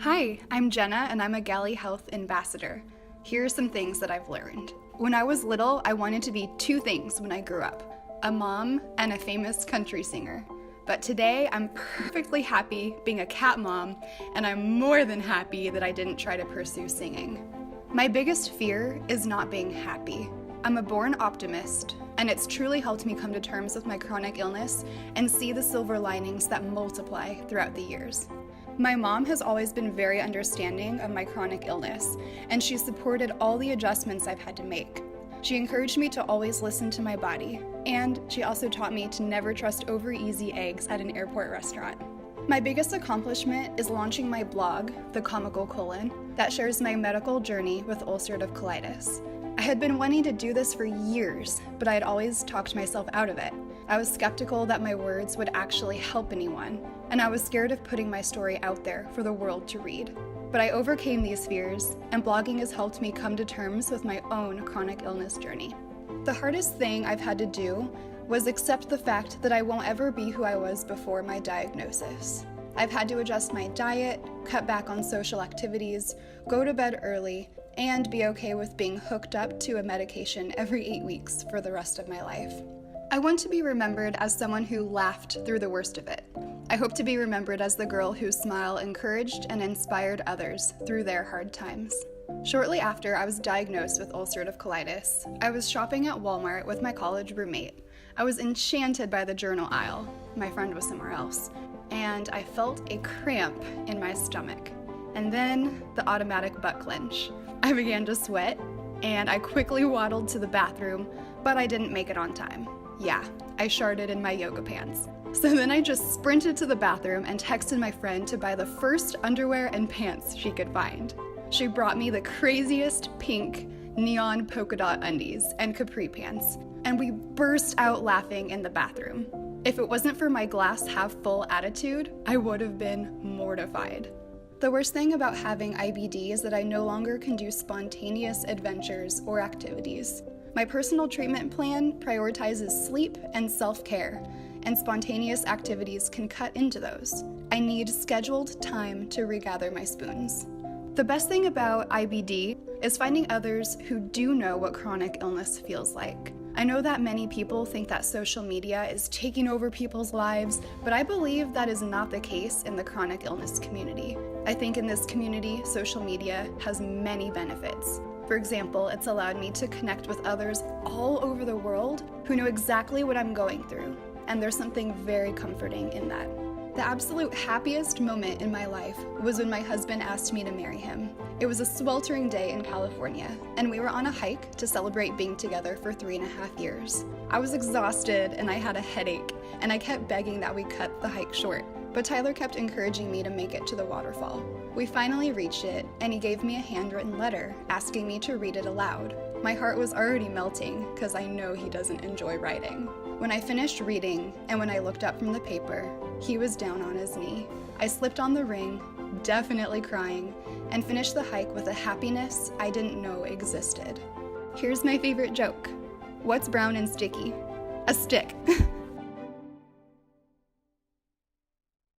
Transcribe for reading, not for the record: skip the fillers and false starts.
Hi, I'm Jenna and I'm a Gali Health Ambassador. Here are some things that I've learned. When I was little, I wanted to be two things when I grew up: a mom and a famous country singer. But today, I'm perfectly happy being a cat mom, and I'm more than happy that I didn't try to pursue singing. My biggest fear is not being happy. I'm a born optimist, and it's truly helped me come to terms with my chronic illness and see the silver linings that multiply throughout the years. My mom has always been very understanding of my chronic illness, and she supported all the adjustments I've had to make. She encouraged me to always listen to my body, and she also taught me to never trust over easy eggs at an airport restaurant. My biggest accomplishment is launching my blog, The Comical Colon, that shares my medical journey with ulcerative colitis. I had been wanting to do this for years, but I had always talked myself out of it. I was skeptical that my words would actually help anyone, and I was scared of putting my story out there for the world to read. But I overcame these fears, and blogging has helped me come to terms with my own chronic illness journey. The hardest thing I've had to do was accept the fact that I won't ever be who I was before my diagnosis. I've had to adjust my diet, cut back on social activities, go to bed early, and be okay with being hooked up to a medication every 8 weeks for the rest of my life. I want to be remembered as someone who laughed through the worst of it. I hope to be remembered as the girl whose smile encouraged and inspired others through their hard times. Shortly after I was diagnosed with ulcerative colitis, I was shopping at Walmart with my college roommate. I was enchanted by the journal aisle. My friend was somewhere else. And I felt a cramp in my stomach. And then the automatic butt clench. I began to sweat, and I quickly waddled to the bathroom, but I didn't make it on time. Yeah, I sharted in my yoga pants. So then I just sprinted to the bathroom and texted my friend to buy the first underwear and pants she could find. She brought me the craziest pink neon polka dot undies and capri pants, and we burst out laughing in the bathroom. If it wasn't for my glass half full attitude, I would have been mortified. The worst thing about having IBD is that I no longer can do spontaneous adventures or activities. My personal treatment plan prioritizes sleep and self-care, and spontaneous activities can cut into those. I need scheduled time to regather my spoons. The best thing about IBD is finding others who do know what chronic illness feels like. I know that many people think that social media is taking over people's lives, but I believe that is not the case in the chronic illness community. I think in this community, social media has many benefits. For example, it's allowed me to connect with others all over the world who know exactly what I'm going through, and there's something very comforting in that. The absolute happiest moment in my life was when my husband asked me to marry him. It was a sweltering day in California, and we were on a hike to celebrate being together for 3.5 years. I was exhausted and I had a headache, and I kept begging that we cut the hike short, but Tyler kept encouraging me to make it to the waterfall. We finally reached it, and he gave me a handwritten letter asking me to read it aloud. My heart was already melting because I know he doesn't enjoy writing. When I finished reading, and when I looked up from the paper, he was down on his knee. I slipped on the ring, definitely crying, and finished the hike with a happiness I didn't know existed. Here's my favorite joke. What's brown and sticky? A stick.